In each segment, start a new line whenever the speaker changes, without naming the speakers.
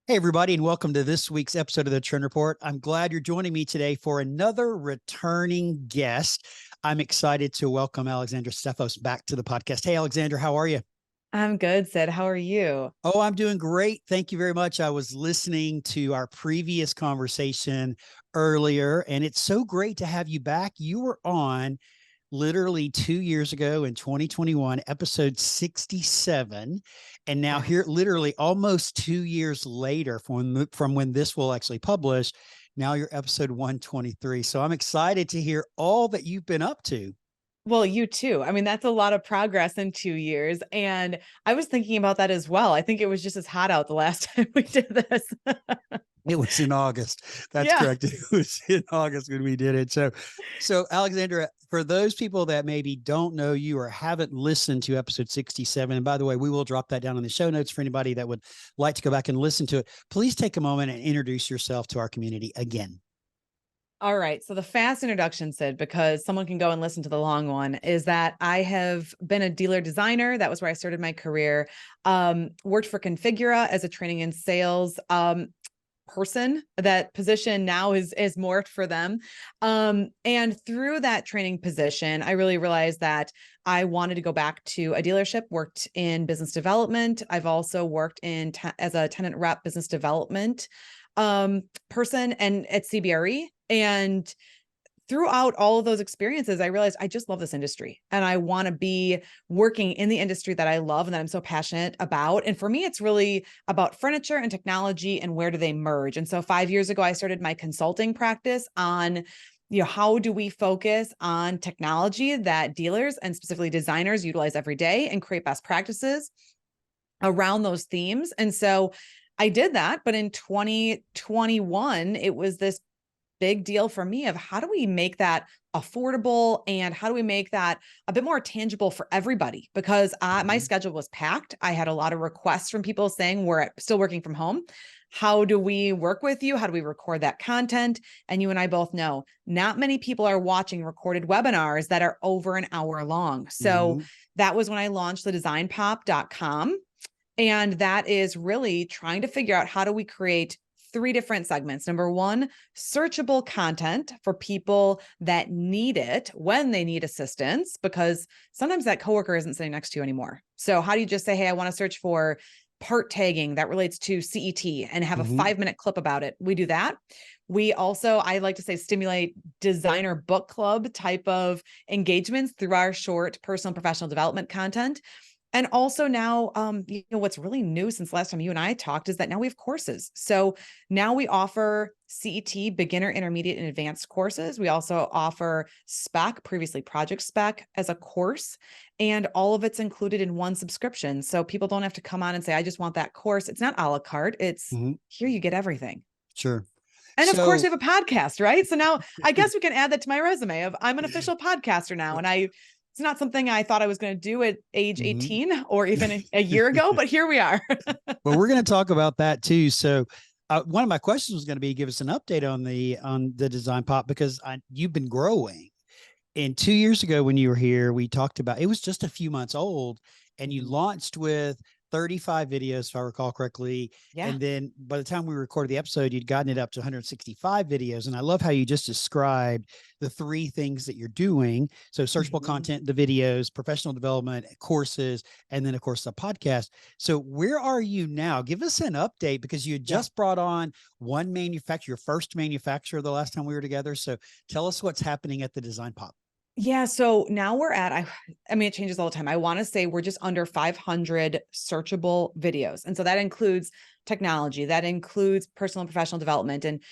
Hey, everybody, and welcome to this week's episode of the Trend Report. I'm glad you're joining me today for another returning guest. I'm excited to welcome Alexandra Tseffos back to the podcast. Hey, Alexandra, how are you?
I'm good, Sid. How are you?
Oh, I'm doing great. Thank you very much. I was listening to our previous conversation earlier, and it's so great to have you back. You were on literally 2 years ago in 2021, episode 67. And now here,
Yes.
literally almost 2 years later from when this will actually publish, now you're episode 123. So I'm excited to hear all that you've been up to.
Well, you too. I mean, that's a lot of progress in 2 years. And I was thinking about that as well. I think it was just as hot out the last time we did this.
It was in August. That's
Yeah.
correct. It was in August when we did it. So Alexandra, for those people that maybe don't know you or haven't listened to episode 67, and by the way, we will drop that down in the show notes for anybody that would like to go back and listen to it. Please take a moment and introduce yourself to our community again.
All right. So the fast introduction, Sid, because someone can go and listen to the long one, is that I have been a dealer designer. That was where I started my career. Worked for Configura as a training and sales person. That position now is morphed for them. And through that training position, I really realized that I wanted to go back to a dealership, worked in business development. I've also worked in as a tenant rep business development person and at CBRE. And throughout all of those experiences, I realized I just love this industry and I want to be working in the industry that I love and that I'm so passionate about. And for me, it's really about furniture and technology and where do they merge. And so 5 years ago, I started my consulting practice on, how do we focus on technology that dealers and specifically designers utilize every day and create best practices around those themes. And so I did that. But in 2021, it was this big deal for me of how do we make that affordable and how do we make that a bit more tangible for everybody? Because my schedule was packed. I had a lot of requests from people saying we're still working from home. How do we work with you? How do we record that content? And you and I both know not many people are watching recorded webinars that are over an hour long. So that was when I launched the designpop.com. And that is really trying to figure out how do we create three different segments. Number one, searchable content for people that need it when they need assistance, because sometimes that coworker isn't sitting next to you anymore. So how do you just say, hey, I want to search for part tagging that relates to CET and have a 5-minute clip about it? We do that. We also, I like to say, stimulate designer book club type of engagements through our short personal and professional development content. And also now, what's really new since last time you and I talked is that now we have courses. So now we offer CET, beginner, intermediate, and advanced courses. We also offer spec, previously project spec, as a course, and all of it's included in one subscription. So people don't have to come on and say, I just want that course. It's not a la carte. It's here you get everything.
Sure.
And of course, we have a podcast, right? So now I guess we can add that to my resume of I'm an official podcaster now. And it's not something I thought I was going to do at age 18 or even a year ago, but here we are.
Well, we're going to talk about that too. So one of my questions was going to be, give us an update on the Design Pop, because you've been growing. And 2 years ago when you were here, we talked about, it was just a few months old and you launched with 35 videos, if I recall correctly.
Yeah.
And then by the time we recorded the episode, you'd gotten it up to 165 videos. And I love how you just described the three things that you're doing. So searchable content, the videos, professional development, courses, and then of course the podcast. So where are you now? Give us an update, because you had just brought on one manufacturer, your first manufacturer the last time we were together. So tell us what's happening at the Design Pop.
Yeah. So now we're at, I mean, it changes all the time. I want to say we're just under 500 searchable videos. And so that includes technology, that includes personal and professional development. And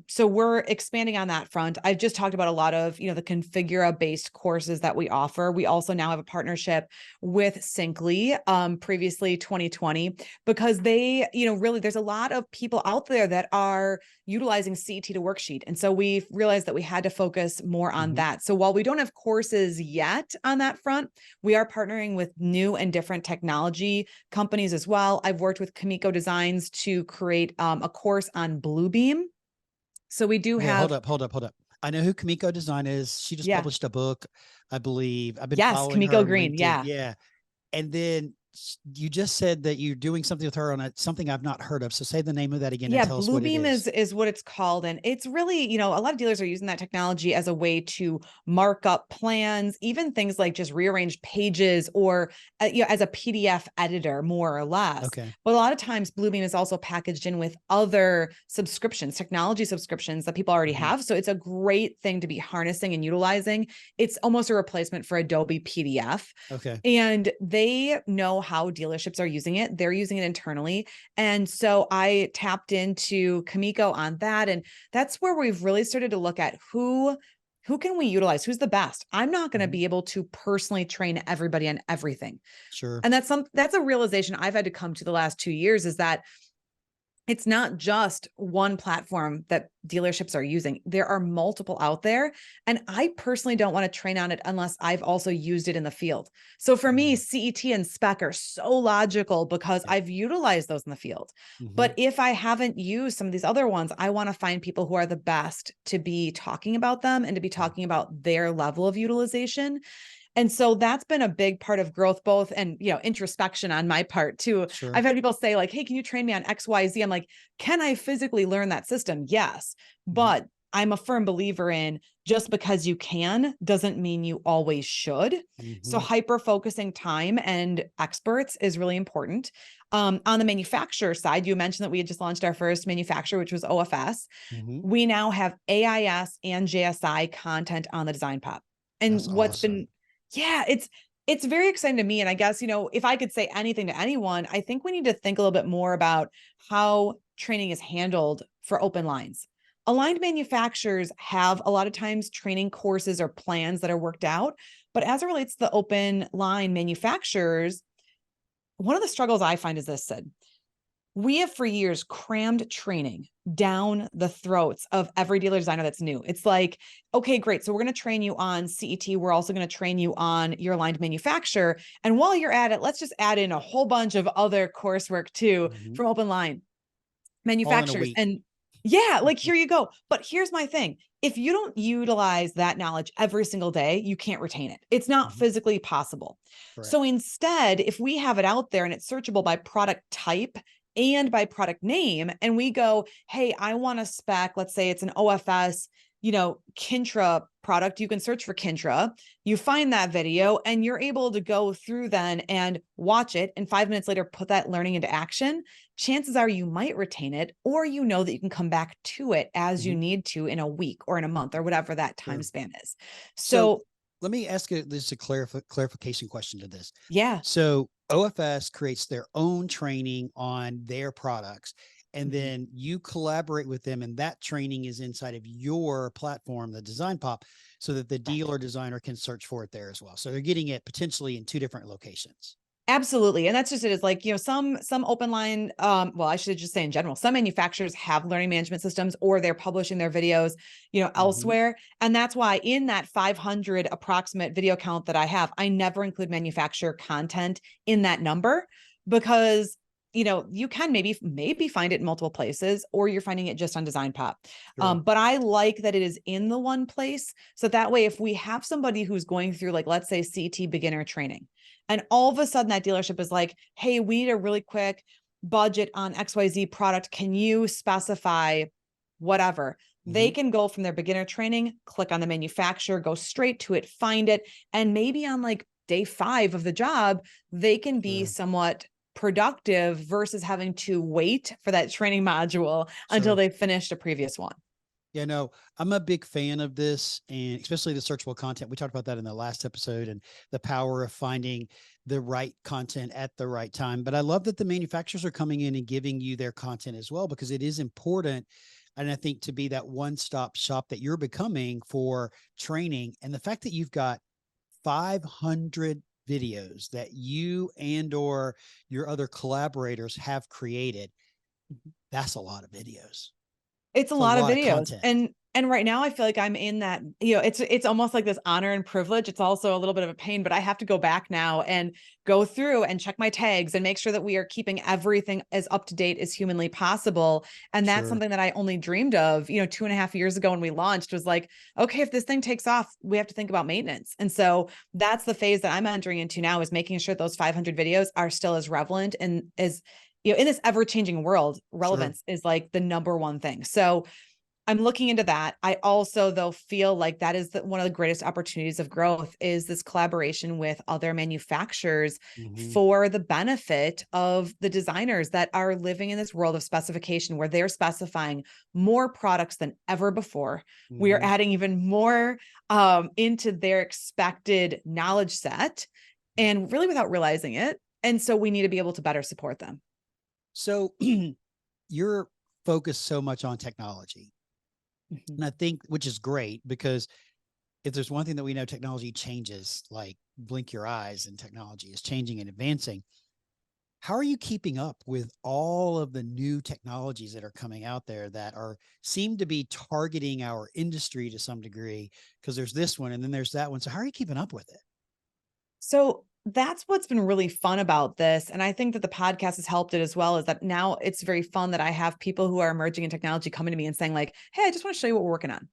so we're expanding on that front. I've just talked about a lot of, the Configura based courses that we offer. We also now have a partnership with Syncly, previously 2020, because they, really, there's a lot of people out there that are utilizing CET to worksheet. And so we've realized that we had to focus more on that. So while we don't have courses yet on that front, we are partnering with new and different technology companies as well. I've worked with Kamiko Designs to create a course on Bluebeam. So we do have.
Hold up. I know who Kamiko Design is. She just published a book, I believe. I've been following her
Kamiko
on
Green.
LinkedIn.
Yeah.
And then you just said that you're doing something with her on something I've not heard of. So say the name of that again and
Yeah,
tell us what it
Bluebeam
is.
is what it's called. And it's really, a lot of dealers are using that technology as a way to mark up plans, even things like just rearrange pages or, as a PDF editor, more or less.
Okay.
But a lot of times Bluebeam is also packaged in with other subscriptions, technology subscriptions that people already have. So it's a great thing to be harnessing and utilizing. It's almost a replacement for Adobe PDF.
Okay.
And they know how dealerships are using it. They're using it internally. And so I tapped into Kamiko on that. And that's where we've really started to look at who can we utilize? Who's the best? I'm not going to be able to personally train everybody on everything.
Sure.
And that's a realization I've had to come to the last 2 years, is that it's not just one platform that dealerships are using. There are multiple out there. And I personally don't want to train on it unless I've also used it in the field. So for me, CET and spec are so logical because I've utilized those in the field. But if I haven't used some of these other ones, I want to find people who are the best to be talking about them and to be talking about their level of utilization. And so that's been a big part of growth, both and, introspection on my part too.
Sure.
I've had people say like, hey, can you train me on XYZ? I'm like, can I physically learn that system? Yes. But I'm a firm believer in just because you can doesn't mean you always should. So hyper focusing time and experts is really important. On the manufacturer side, you mentioned that we had just launched our first manufacturer, which was OFS. We now have AIS and JSI content on the design pop. And
That's
what's
awesome.
been, it's very exciting to me. And I guess, if I could say anything to anyone, I think we need to think a little bit more about how training is handled for open lines. Aligned manufacturers have a lot of times training courses or plans that are worked out. But as it relates to the open line manufacturers, one of the struggles I find is this, Sid. We have for years crammed training down the throats of every dealer designer that's new. It's like, okay, great. So we're going to train you on CET. We're also going to train you on your aligned manufacturer. And while you're at it, let's just add in a whole bunch of other coursework too from open line manufacturers. And like, here you go. But here's my thing. If you don't utilize that knowledge every single day, you can't retain it. It's not physically possible.
Correct.
So instead, if we have it out there and it's searchable by product type and by product name, and we go, hey, I want to spec, let's say it's an OFS, Kintra product, you can search for Kintra, you find that video and you're able to go through then and watch it. And 5 minutes later, put that learning into action. Chances are you might retain it, or that you can come back to it as you need to in a week or in a month or whatever that time span is. So
let me ask you this, a clarification question to this.
Yeah.
So OFS creates their own training on their products, and then you collaborate with them, and that training is inside of your platform, the Design Pop, so that the dealer designer can search for it there as well. So they're getting it potentially in 2 different locations.
Absolutely. And that's just it. Is like, some open line, well, I should just say in general, some manufacturers have learning management systems, or they're publishing their videos, elsewhere. And that's why in that 500 approximate video count that I have, I never include manufacturer content in that number, because you can maybe find it in multiple places, or you're finding it just on Design Pop. But I like that it is in the one place. So that way, if we have somebody who's going through, like, let's say CT beginner training, and all of a sudden that dealership is like, hey, we need a really quick budget on XYZ product. Can you specify whatever? They can go from their beginner training, click on the manufacturer, go straight to it, find it. And maybe on like day 5 of the job, they can be somewhat productive versus having to wait for that training module until they finished a previous one.
Yeah, no, I'm a big fan of this, and especially the searchable content. We talked about that in the last episode, and the power of finding the right content at the right time. But I love that the manufacturers are coming in and giving you their content as well, because it is important. And I think to be that one-stop shop that you're becoming for training, and the fact that you've got 500 videos that you and or your other collaborators have created, that's a lot of videos.
It's a lot of videos.
Content.
And And right now I feel like I'm in that, it's almost like this honor and privilege. It's also a little bit of a pain, but I have to go back now and go through and check my tags and make sure that we are keeping everything as up to date as humanly possible. And that's
Sure.
something that I only dreamed of, 2.5 years ago when we launched, was like, okay, if this thing takes off, we have to think about maintenance. And so that's the phase that I'm entering into now, is making sure those 500 videos are still as relevant and as, in this ever changing world,
Sure.
relevance is like the number one thing. So I'm looking into that. I also, though, feel like that is one of the greatest opportunities of growth, is this collaboration with other manufacturers
Hmm.
for the benefit of the designers that are living in this world of specification, where they're specifying more products than ever before. We are
Hmm.
adding even more into their expected knowledge set, and really without realizing it. And so we need to be able to better support them.
So you're focused so much on technology.
Mhm.
And I think, which is great, because if there's one thing that we know, technology changes like blink your eyes, and technology is changing and advancing. How are you keeping up with all of the new technologies that are coming out there that are seem to be targeting our industry to some degree? Because there's this one and then there's that one. So how are you keeping up with it?
So that's what's been really fun about this. And I think that the podcast has helped it as well, is that now it's very fun that I have people who are emerging in technology coming to me and saying like, hey, I just want to show you what we're working on.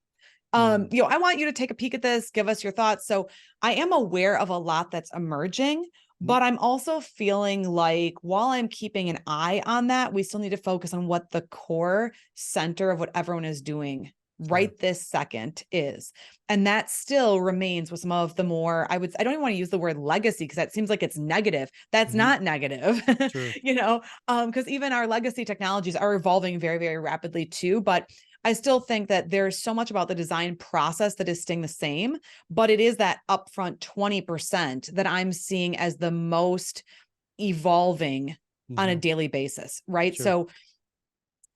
Mm,
I want you to take a peek at this, give us your thoughts. So I am aware of a lot that's emerging,
mm,
but I'm also feeling like while I'm keeping an eye on that, we still need to focus on what the core center of what everyone is doing
sure.
right this second is. And that still remains with some of the more, I don't even want to use the word legacy, because that seems like it's negative. That's
Mhm,
not negative,
sure.
because even our legacy technologies are evolving very, very rapidly too. But I still think that there's so much about the design process that is staying the same, but it is that upfront 20% that I'm seeing as the most evolving on a
Mhm,
daily basis, right?
sure.
So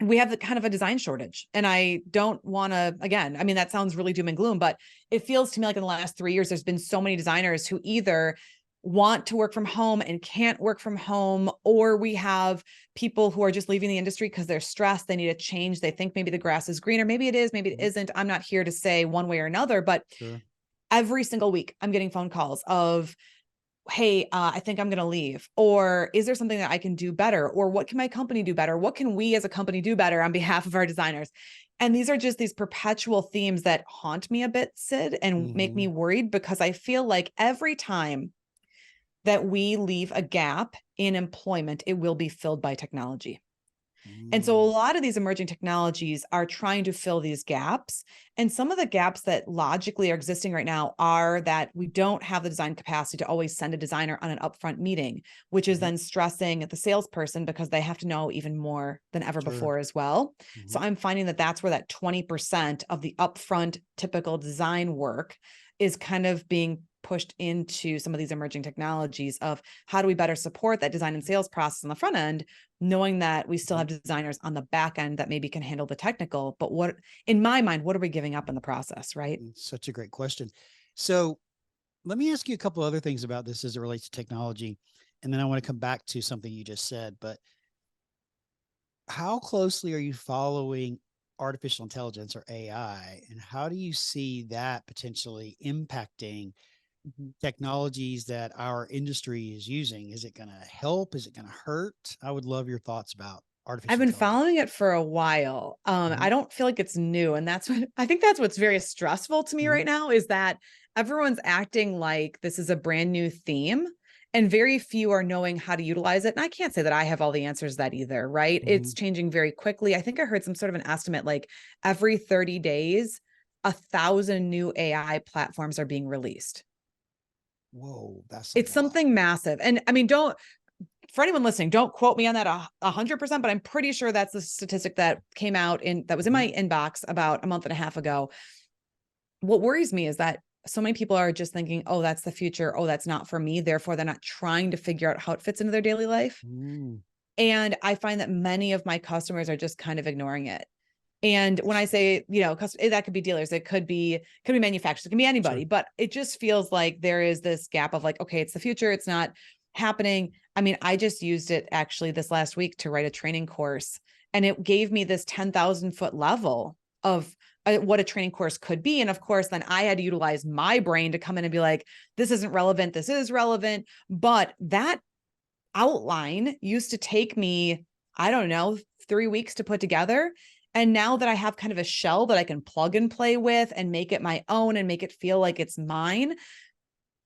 we have the kind of a design shortage, and I don't want to, again, I mean, that sounds really doom and gloom, but it feels to me like in the last 3 years, there's been so many designers who either want to work from home and can't work from home, or we have people who are just leaving the industry because they're stressed. They need a change. They think maybe the grass is greener. Maybe it is, maybe it
Mhm,
isn't. I'm not here to say one way or another, but
sure.
every single week I'm getting phone calls of, hey, I think I'm going to leave. Or is there something that I can do better? Or what can my company do better? What can we as a company do better on behalf of our designers? And these are just these perpetual themes that haunt me a bit, Sid, and make me
Mhm,
worried, because I feel like every time that we leave a gap in employment, it will be filled by technology. And so a
mm,
lot of these emerging technologies are trying to fill these gaps. And some of the gaps that logically are existing right now are that we don't have the design capacity to always send a designer on an upfront meeting, which is
mhm,
then stressing the salesperson because they have to know even more than ever
sure.
before as well. So
Mhm,
I'm finding that that's where that 20% of the upfront typical design work is kind of being pushed into some of these emerging technologies of how do we better support that design and sales process on the front end, knowing that we still
mhm.
have designers on the back end that maybe can handle the technical. But what, in my mind, what are we giving up in the process, right?
Such a great question. So let me ask you a couple other things about this as it relates to technology. And then I want to come back to something you just said. But how closely are you following artificial intelligence or AI? And how do you see that potentially impacting
Mhm.
technologies that our industry is using? Is it going to help? Is it going to hurt? I would love your thoughts about
I've
artificial
been
intelligence.
following it for a while.
Hmm.
I don't feel like it's new. And that's what I think that's what's very stressful to me
Hmm.
right now, is that everyone's acting like this is a brand new theme and very few are knowing how to utilize it. And I can't say that I have all the answers to that either, right?
Hmm.
It's changing very quickly. I think I heard some sort of an estimate like every 30 days, 1,000 new AI platforms are being released.
Whoa, that's a
It's
lot.
something massive. And I mean, don't, for anyone listening, don't quote me on that 100%, but I'm pretty sure that's the statistic that came out that was in
Hmm.
my inbox about a month and a half ago. What worries me is that so many people are just thinking, oh, that's the future. Oh, that's not for me. Therefore, they're not trying to figure out how it fits into their daily life.
Mm,
And I find that many of my customers are just kind of ignoring it. And when I
interesting.
say, that could be dealers, it could be manufacturers, it can be
Sure.
anybody, but it just feels like there is this gap of like, okay, it's the future, it's not happening. I mean, I just used it actually this last week to write a training course, and it gave me this 10,000 foot level of what a training course could be. And of course, then I had to utilize my brain to come in and be like, this isn't relevant. This is relevant. But that outline used to take me, I don't know, 3 weeks to put together. And now that I have kind of a shell that I can plug and play with and make it my own and make it feel like it's mine,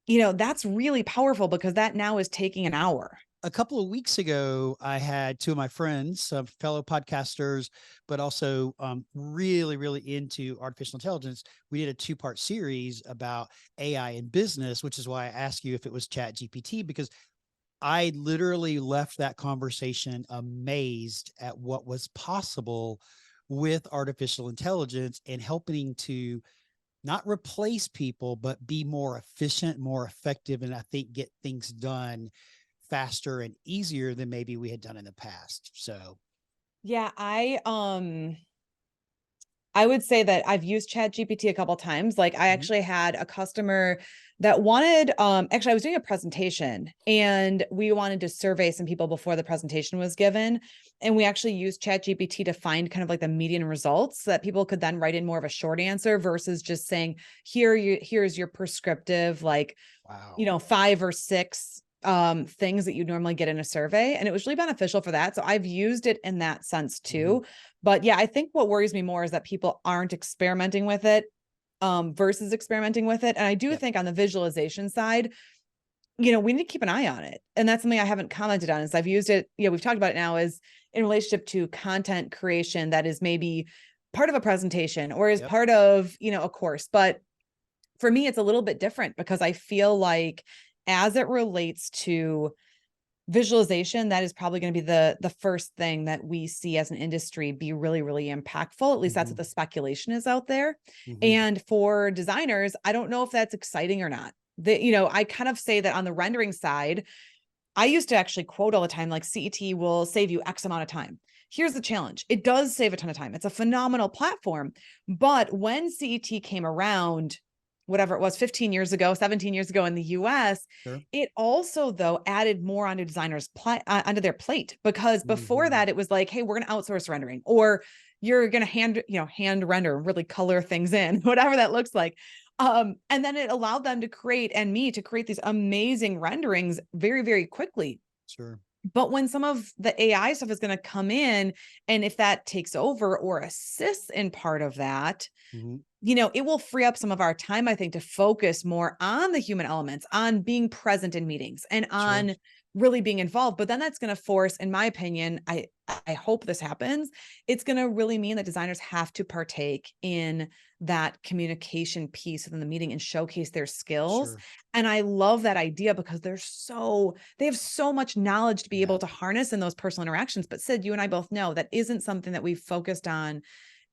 that's really powerful because that now is taking an hour.
A couple of weeks ago, I had two of my friends, fellow podcasters, but also really, really into artificial intelligence. We did a 2-part series about AI in business, which is why I asked you if it was Chat GPT, because I literally left that conversation amazed at what was possible with artificial intelligence and helping to not replace people, but be more efficient, more effective, and I think get things done faster and easier than maybe we had done in the past. So
yeah, I would say that I've used Chat GPT a couple of times. Like I actually had a customer that wanted, actually I was doing a presentation and we wanted to survey some people before the presentation was given. And we actually used Chat GPT to find kind of like the median results so that people could then write in more of a short answer versus just saying, here's your prescriptive, like,
wow.
5 or 6 things that you normally get in a survey. And it was really beneficial for that. So I've used it in that sense too. But yeah, I think what worries me more is that people aren't experimenting with it versus experimenting with it. And I do
Yep.
think on the visualization side, we need to keep an eye on it. And that's something I haven't commented on is I've used it. We've talked about it now as in relationship to content creation that is maybe part of a presentation or is
Yep.
part of, a course. But for me, it's a little bit different because I feel like as it relates to visualization, that is probably going to be the first thing that we see as an industry be really, really impactful. At least that's what the speculation is out there. And for designers, I don't know if that's exciting or not. I kind of say that on the rendering side, I used to actually quote all the time, like CET will save you X amount of time. Here's the challenge. It does save a ton of time. It's a phenomenal platform. But when CET came around, whatever it was, 15 years ago, 17 years ago in the US,
Sure.
it also though added more onto designers onto their plate because before that it was like, hey, we're going to outsource rendering or you're going to hand render, really color things in, whatever that looks like. And then it allowed them to create and me to create these amazing renderings very, very quickly.
Sure.
But when some of the AI stuff is going to come in, and if that takes over or assists in part of that, it will free up some of our time, I think, to focus more on the human elements, on being present in meetings and on really being involved. But then that's going to force, in my opinion, I hope this happens. It's going to really mean that designers have to partake in that communication piece within the meeting and showcase their skills.
Sure.
And I love that idea because they have so much knowledge to be able to harness in those personal interactions. But Sid, you and I both know that isn't something that we've focused on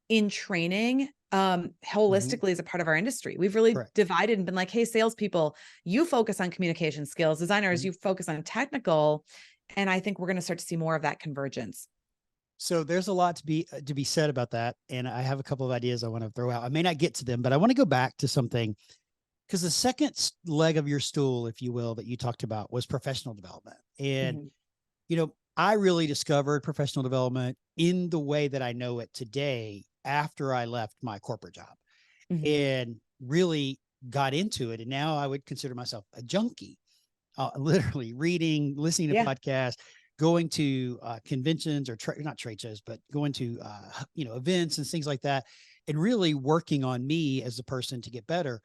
in training holistically as a part of our industry. We've really
Correct.
divided and been like, hey, salespeople, you focus on communication skills, designers, you focus on technical. And I think we're going to start to see more of that convergence.
So there's a lot to be said about that. And I have a couple of ideas I want to throw out. I may not get to them, but I want to go back to something because the second leg of your stool, if you will, that you talked about was professional development. And, I really discovered professional development in the way that I know it today after I left my corporate job and really got into it. And now I would consider myself a junkie, literally reading, listening to podcasts, going to conventions or not trade shows, but going to, events and things like that, and really working on me as a person to get better.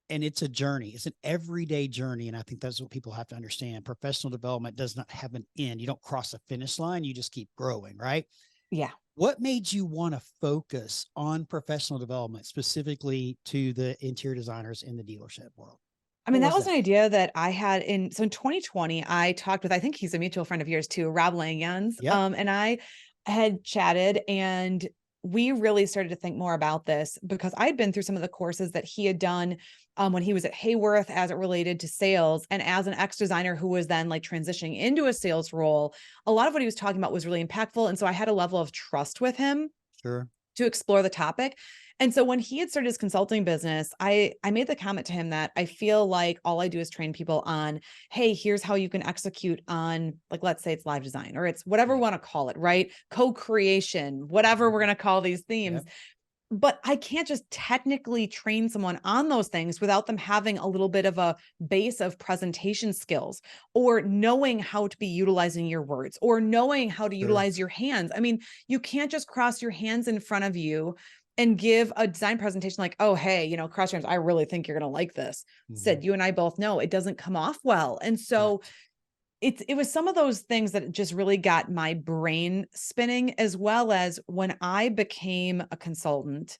And it's a journey. It's an everyday journey. And I think that's what people have to understand. Professional development does not have an end. You don't cross a finish line. You just keep growing, right?
Yeah.
What made you want to focus on professional development, specifically to the interior designers in the dealership world?
I mean, that was an idea that I had in 2020, I talked with, I think he's a mutual friend of yours too, Rob Langyans.
Yep.
And I had chatted and we really started to think more about this because I'd been through some of the courses that he had done when he was at Hayworth as it related to sales. And as an ex-designer who was then like transitioning into a sales role, a lot of what he was talking about was really impactful. And so I had a level of trust with him to explore the topic. And so when he had started his consulting business, I made the comment to him that I feel like all I do is train people on, hey, here's how you can execute on, like, let's say it's live design or it's whatever we want to call it, right? Co-creation, whatever we're going to call these themes. but I can't just technically train someone on those things without them having a little bit of a base of presentation skills, or knowing how to be utilizing your words, or knowing how to
Sure.
utilize your hands. I mean, you can't just cross your hands in front of you and give a design presentation like, oh, hey, cross your hands. I really think you're going to like this.
Mhm.
Sid, you and I both know it doesn't come off well. And so
Correct.
it was some of those things that just really got my brain spinning, as well as when I became a consultant,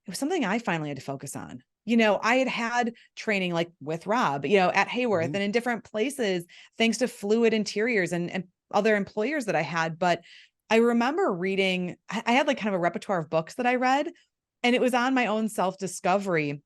it was something I finally had to focus on. I had training like with Rob, at Hayworth
Mhm.
and in different places, thanks to Fluid Interiors and other employers that I had. But I remember reading, I had like kind of a repertoire of books that I read, and it was on my own self-discovery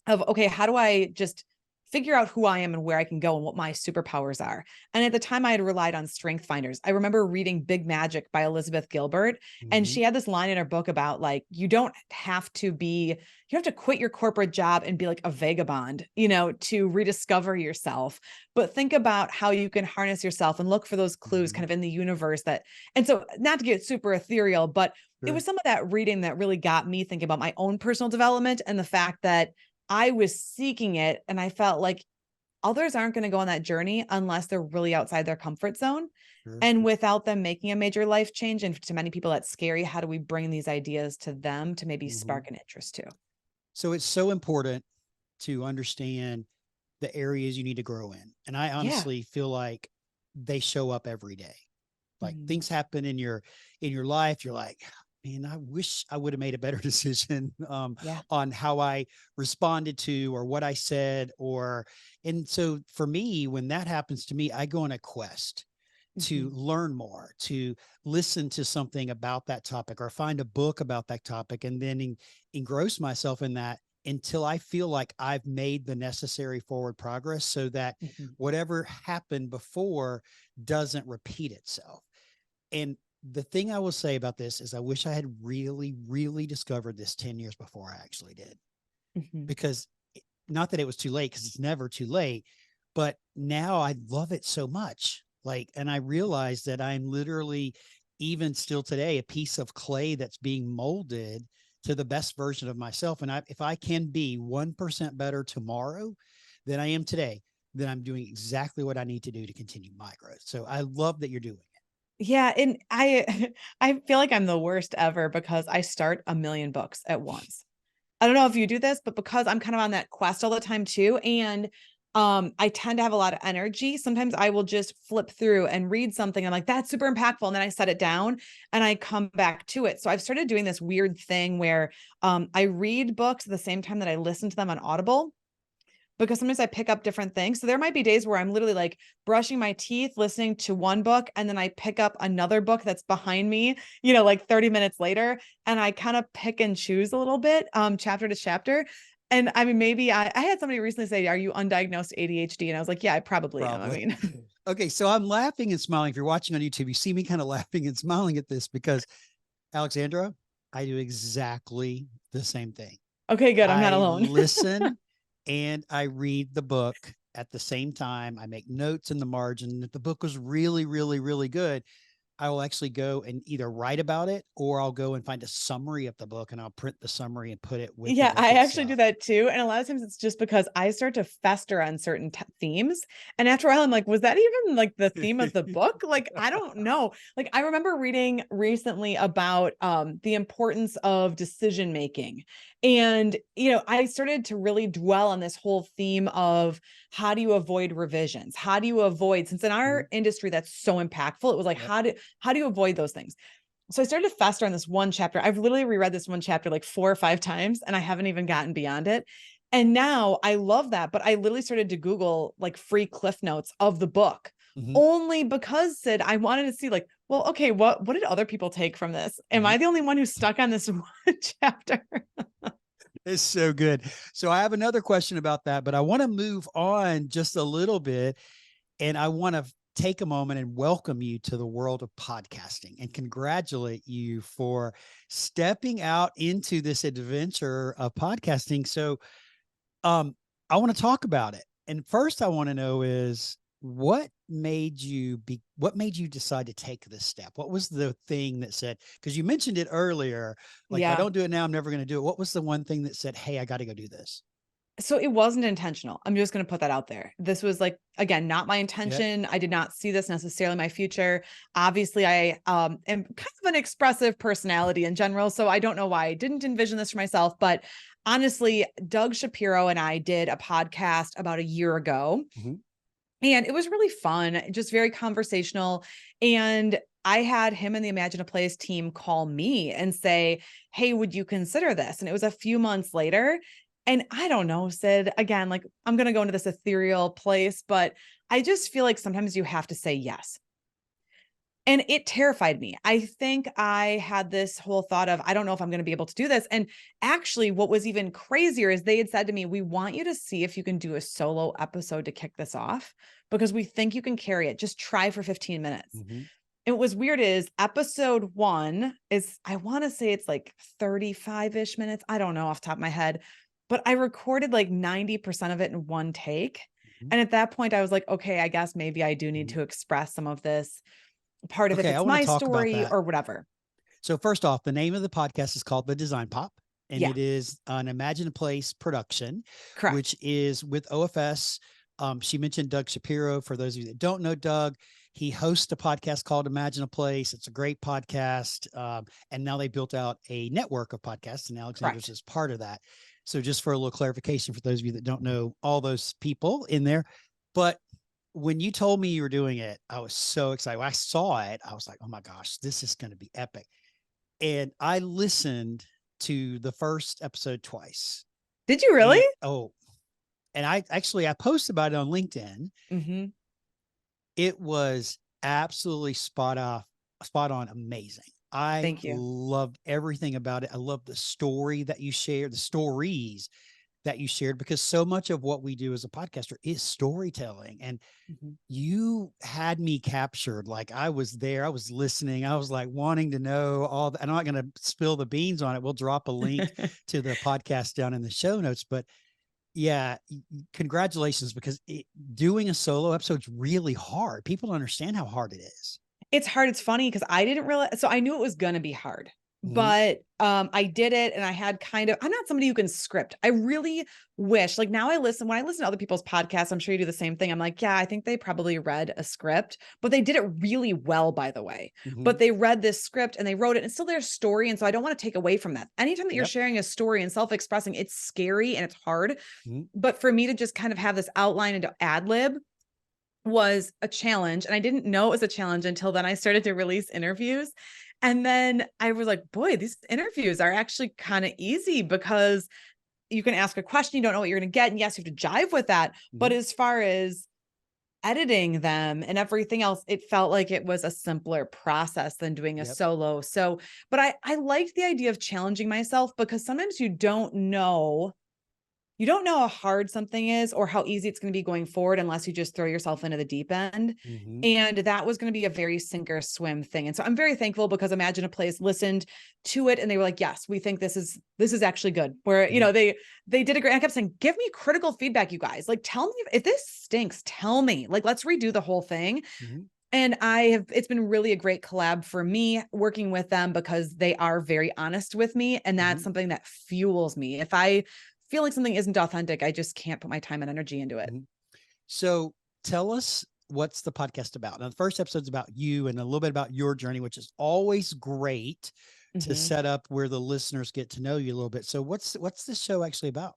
of, okay, how do I just figure out who I am and where I can go and what my superpowers are. And at the time I had relied on strength finders. I remember reading Big Magic by Elizabeth Gilbert, and
Mhm.
she had this line in her book about like, you have to quit your corporate job and be like a vagabond, to rediscover yourself. But think about how you can harness yourself and look for those clues kind
Mhm.
of in the universe and so not to get super ethereal, but it
Sure.
was some of that reading that really got me thinking about my own personal development and the fact that I was seeking it, and I felt like others aren't going to go on that journey unless they're really outside their comfort zone.
Sure.
And without them making a major life change, and to many people that's scary, how do we bring these ideas to them to maybe
Mhm.
spark an interest too?
So it's so important to understand the areas you need to grow in. And I
Yeah.
honestly feel like they show up every day. Like
Mhm.
things happen in your life. You're like, man, I wish I would have made a better decision
Yeah.
on how I responded to or what I said. And so for me, when that happens to me, I go on a quest to
Mhm.
learn more, to listen to something about that topic or find a book about that topic, and then engross myself in that until I feel like I've made the necessary forward progress so that
Mhm.
whatever happened before doesn't repeat itself. And the thing I will say about this is I wish I had really, really discovered this 10 years before I actually did.
Mhm.
Because not that it was too late, because it's never too late, but now I love it so much. Like, and I realize that I'm literally, even still today, a piece of clay that's being molded to the best version of myself. And if I can be 1% better tomorrow than I am today, then I'm doing exactly what I need to do to continue my growth. So I love that you're doing it.
Yeah, and I feel like I'm the worst ever because I start a million books at once. I don't know if you do this, but because I'm kind of on that quest all the time too, and I tend to have a lot of energy. Sometimes I will just flip through and read something. I'm like, that's super impactful. And then I set it down and I come back to it. So I've started doing this weird thing where I read books at the same time that I listen to them on Audible, because sometimes I pick up different things. So there might be days where I'm literally like brushing my teeth, listening to one book, and then I pick up another book that's behind me, like 30 minutes later. And I kind of pick and choose a little bit, chapter to chapter. And I mean, maybe I had somebody recently say, are you undiagnosed ADHD? And I was like, yeah, I probably am. I
Probably.
mean,
Okay. So I'm laughing and smiling. If you're watching on YouTube, you see me kind of laughing and smiling at this because Alexandra, I do exactly the same thing.
okay, good. I'm not
I
alone.
listen and I read the book at the same time. I make notes in the margin. If the book was really, really, really good, I will actually go and either write about it or I'll go and find a summary of the book and I'll print the summary and put it with the
Yeah,
book
I actually do
itself.
that too. And a lot of times it's just because I start to fester on certain themes. And after a while, I'm like, was that even like the theme of the book? Like, I don't know. Like, I remember reading recently about the importance of decision making. And, I started to really dwell on this whole theme of how do you avoid revisions? How do you avoid, since in
Mhm.
our industry that's so impactful, it was like,
Yep.
how do you avoid those things? So I started to fester on this one chapter. I've literally reread this one chapter like 4 or 5 times and I haven't even gotten beyond it. And now I love that. But I literally started to Google like free cliff notes of the book,
Mhm.
only because Sid, I wanted to see like, well, okay, what did other people take from this? Am
Mhm.
I the only one who's stuck on this one chapter?
It's so good. So I have another question about that, but I want to move on just a little bit. And I want to take a moment and welcome you to the world of podcasting and congratulate you for stepping out into this adventure of podcasting. So um, I want to talk about it. And first I want to know is what made you decide to take this step? What was the thing that said, because you mentioned it earlier, like, if I
Yeah.
don't do it now, I'm never going to do it. What was the one thing that said, hey, I got to go do this?
So it wasn't intentional. I'm just going to put that out there. This was like, again, not my
Yep.
intention. I did not see this necessarily in my future. Obviously, I am kind of an expressive personality in general. So I don't know why I didn't envision this for myself. But honestly, Doug Shapiro and I did a podcast about a year ago.
Mhm.
And it was really fun, just very conversational. And I had him and the Imagine a Place team call me and say, hey, would you consider this? And it was a few months later. And I don't know, Sid, again, like I'm going to go into this ethereal place, but I just feel like sometimes you have to say yes. And it terrified me. I think I had this whole thought of, I don't know if I'm going to be able to do this. And actually, what was even crazier is they had said to me, we want you to see if you can do a solo episode to kick this off because we think you can carry it. Just try for 15 minutes.
Mhm.
And what was weird is episode 1 is, I want to say it's like 35-ish minutes. I don't know off the top of my head, but I recorded like 90% of it in one take.
Mhm.
And at that point, I was like, okay, I guess maybe I do need
Mhm.
to express some of this part of if
Okay, I
it's
want to
my
talk about
story
that.
or whatever.
So first off, the name of the podcast is called The Design Pop, and
Yeah,
it is an Imagine a Place production,
correct.
which is with OFS. She mentioned Doug Shapiro. For those of you that don't know Doug, he hosts a podcast called Imagine a Place. It's a great podcast. And now they built out a network of podcasts, and Alexandra's
Correct.
is part of that. So just for a little clarification for those of you that don't know all those people in there. But when you told me you were doing it, I was so excited. When I saw it, I was like, oh my gosh, this is going to be epic. And I listened to the first episode twice.
Did you really?
And I posted about it on LinkedIn.
Mm-hmm.
It was absolutely spot on, amazing. I
Thank you.
loved everything about it. I love the story that you shared, the stories that you shared, because so much of what we do as a podcaster is storytelling. And
Mm-hmm.
you had me captured. Like, I was there, I was listening, I was like wanting to know all the, I'm not going to spill the beans on it. We'll drop a link to the podcast down in the show notes, but yeah, congratulations, because doing a solo episode is really hard. People don't understand how hard it is.
It's hard. It's funny because I didn't realize. So I knew it was going to be hard,
Mhm.
but I did it and I had kind of, I'm not somebody who can script. I really wish, like now when I listen to other people's podcasts, I'm sure you do the same thing. I'm like, yeah, I think they probably read a script, but they did it really well, by the way. But
Mhm.
they read this script and they wrote it and it's still their story. And so I don't want to take away from that. Anytime that you're
Yep.
sharing a story and self-expressing, it's scary and it's hard.
Mhm.
But for me to just kind of have this outline and to ad lib was a challenge. And I didn't know it was a challenge until then I started to release interviews. And then I was like, boy, these interviews are actually kind of easy because you can ask a question, you don't know what you're going to get. And yes, you have to jive with that. But
Mhm.
as far as editing them and everything else, it felt like it was a simpler process than doing a
Yep.
solo. So, but I liked the idea of challenging myself because sometimes you don't know how hard something is or how easy it's going to be going forward unless you just throw yourself into the deep end.
Mhm.
And that was going to be a very sink or swim thing. And so I'm very thankful because Imagine a Place listened to it and they were like, yes, we think this is actually good. Where,
Mhm.
they did a great, I kept saying, give me critical feedback, you guys. Like, tell me if this stinks, tell me, like, let's redo the whole thing.
Mhm.
And it's been really a great collab for me working with them because they are very honest with me. And that's
Mhm.
something that fuels me. If I feel like something isn't authentic, I just can't put my time and energy into it.
Mhm. So tell us, what's the podcast about? Now, the first episode's about you and a little bit about your journey, which is always great to
Mhm.
set up where the listeners get to know you a little bit. So what's this show actually about?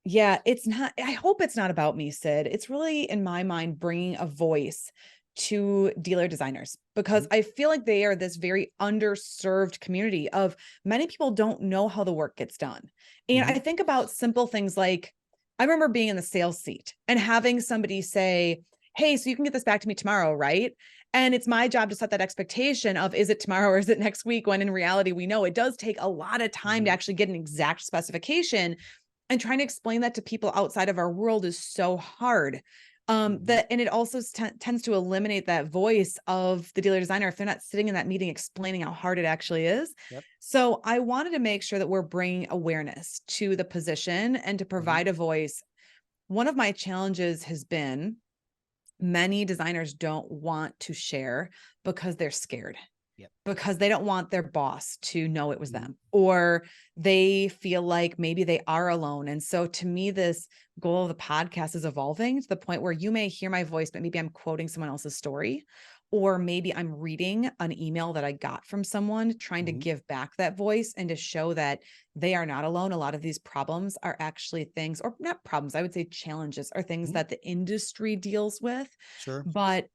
Yeah, I hope it's not about me, Sid. It's really, in my mind, bringing a voice to dealer designers because
Mhm.
I feel like they are this very underserved community of many people don't know how the work gets done. And
Mhm.
I think about simple things like I remember being in the sales seat and having somebody say, hey, so you can get this back to me tomorrow, right? And it's my job to set that expectation of is it tomorrow or is it next week? When in reality, we know it does take a lot of time to
Mhm.
actually get an exact specification, and trying to explain that to people outside of our world is so hard.
Mhm.
And it also tends to eliminate that voice of the dealer designer if they're not sitting in that meeting explaining how hard it actually is.
Yep.
So I wanted to make sure that we're bringing awareness to the position and to
Mhm.
provide a voice. One of my challenges has been many designers don't want to share because they're scared.
Yep.
Because they don't want their boss to know it was
Mhm.
them, or they feel like maybe they are alone. And so to me, this goal of the podcast is evolving to the point where you may hear my voice, but maybe I'm quoting someone else's story, or maybe I'm reading an email that I got from someone, trying to
Mhm.
give back that voice and to show that they are not alone. A lot of these problems are actually things, or not problems, I would say challenges, are things
Mhm.
that the industry deals with.
Sure.
But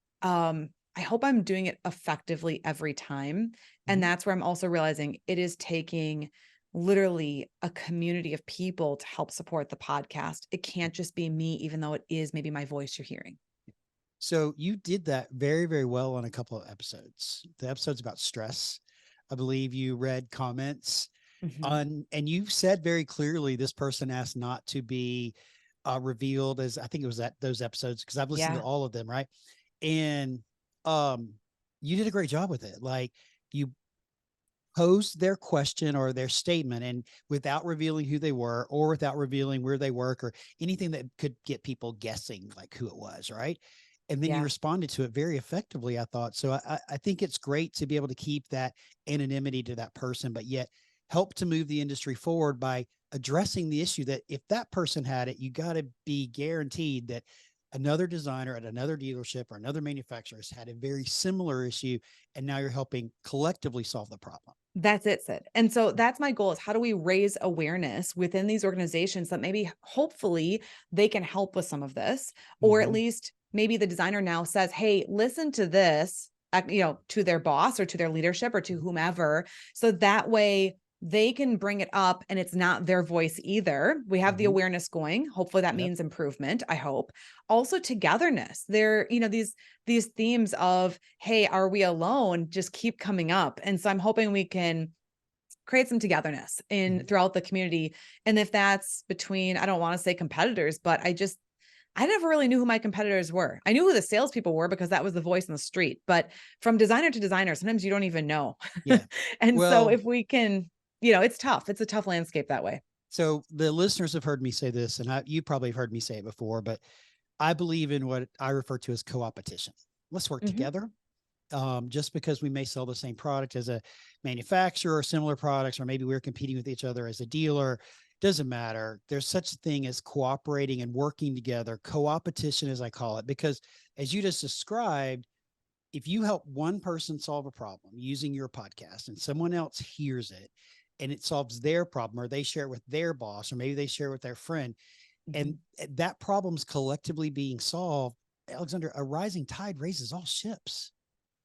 I hope I'm doing it effectively every time. And
Mhm.
that's where I'm also realizing it is taking literally a community of people to help support the podcast. It can't just be me, even though it is maybe my voice you're hearing.
So you did that very, very well on a couple of episodes. The episodes about stress. I believe you read comments
Mhm.
on, and you said very clearly this person asked not to be revealed, as I think it was that those episodes, because I've listened to
Yeah.
all of them, right? And um, you did a great job with it. Like, you posed their question or their statement, and without revealing who they were or without revealing where they work or anything that could get people guessing like who it was, right? And then you
Yeah.
responded to it very effectively, I thought. So I think it's great to be able to keep that anonymity to that person, but yet help to move the industry forward by addressing the issue that if that person had it, you got to be guaranteed that another designer at another dealership or another manufacturer has had a very similar issue, and now you're helping collectively solve the problem.
That's it, Sid. And so that's my goal, is how do we raise awareness within these organizations that maybe hopefully they can help with some of this, or at
Mm-hmm.
least maybe the designer now says, hey, listen to this, to their boss or to their leadership or to whomever. So that way they can bring it up and it's not their voice either. We have the
Mm-hmm.
awareness going. Hopefully that
Yep.
means improvement, I hope. Also togetherness. There, these themes of, hey, are we alone, just keep coming up. And so I'm hoping we can create some togetherness in
Mhm.
throughout the community. And if that's between, I don't want to say competitors, but I never really knew who my competitors were. I knew who the salespeople were because that was the voice in the street. But from designer to designer, sometimes you don't even know.
Yeah.
And so
Well,
if we can, it's tough. It's a tough landscape that way.
so the listeners have heard me say this, and you probably have heard me say it before, but I believe in what I refer to as co-opetition. Let's work
Mhm.
together. Just because we may sell the same product as a manufacturer or similar products, or maybe we're competing with each other as a dealer, doesn't matter. There's such a thing as cooperating and working together, co-opetition, as I call it, because as you just described, if you help one person solve a problem using your podcast and someone else hears it and it solves their problem, or they share it with their boss, or maybe they share it with their friend, and
Mhm.
that problem's collectively being solved, Alexander, a rising tide raises all ships.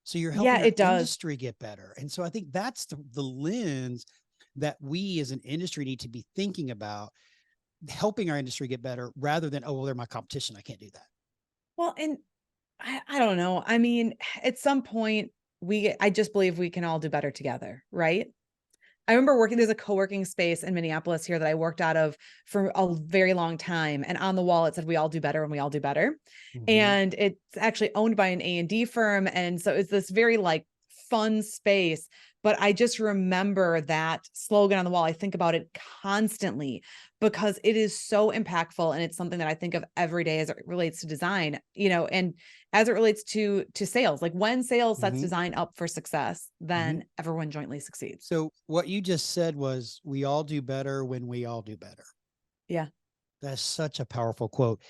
So you're
Yeah,
helping our
it does.
industry get better. And so I think that's the lens that we as an industry need to be thinking about, helping our industry get better rather than, oh, well, they're my competition, I can't do that.
Well, and I don't know. I mean, at some point, I just believe we can all do better together, right? I remember there's a co-working space in Minneapolis here that I worked out of for a very long time. And on the wall, it said, we all do better when we all do better.
Mm-hmm.
And it's actually owned by an A&D firm. And so it's this very like fun space. But I just remember that slogan on the wall. I think about it constantly because it is so impactful. And it's something that I think of every day as it relates to design, and as it relates to sales. Like when sales sets
Mm-hmm.
design up for success,
Mm-hmm.
then everyone jointly succeeds.
So what you just said was, we all do better when we all do better.
Yeah.
That's such a powerful quote.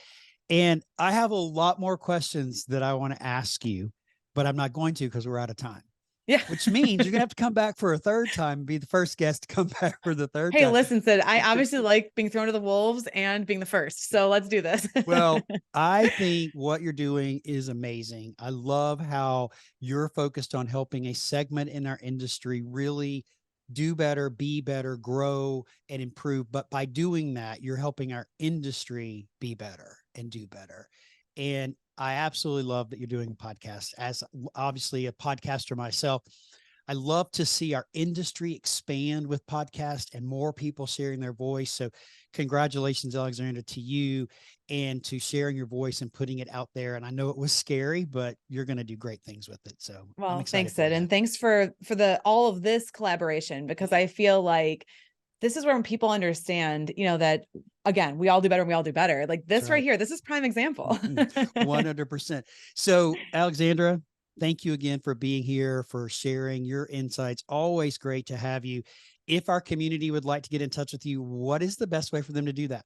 And I have a lot more questions that I want to ask you, but I'm not going to because we're out of time,
Yeah.
which means you're going to have to come back for a third time and be the first guest to come back for the third
Hey,
time.
listen, Sid, I obviously like being thrown to the wolves and being the first. So let's do this.
Well, I think what you're doing is amazing. I love how you're focused on helping a segment in our industry really do better, be better, grow, and improve. But by doing that, you're helping our industry be better and do better. And I absolutely love that you're doing a podcast. As obviously a podcaster myself, I love to see our industry expand with podcasts and more people sharing their voice. So congratulations, Alexandra, to you and to sharing your voice and putting it out there. And I know it was scary, but you're going to do great things with it. So I'm
Well,
excited
thanks,
for
Sid.
you.
And thanks for the all of this collaboration, because I feel like this is where when people understand, that again, we all do better and we all do better. Like
That's
this right
right.
here, this is prime example.
100%. So, Alexandra, thank you again for being here, for sharing your insights. Always great to have you. If our community would like to get in touch with you, what is the best way for them to do that?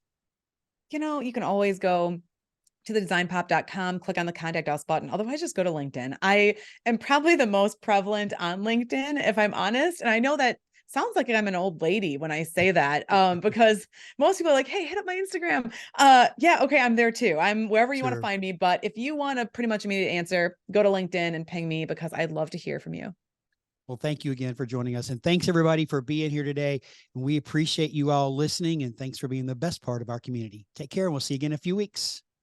You can always go to the designpop.com, click on the contact us button. Otherwise, just go to LinkedIn. I am probably the most prevalent on LinkedIn, if I'm honest. And I know that sounds like I'm an old lady when I say that, because most people are like, hey, hit up my Instagram. Yeah, okay, I'm there too. I'm wherever you want to
Sure.
find me. But if you want a pretty much immediate answer, go to LinkedIn and ping me because I'd love to hear from you.
Well, thank you again for joining us. And thanks everybody for being here today. And we appreciate you all listening. And thanks for being the best part of our community. Take care. And we'll see you again in a few weeks.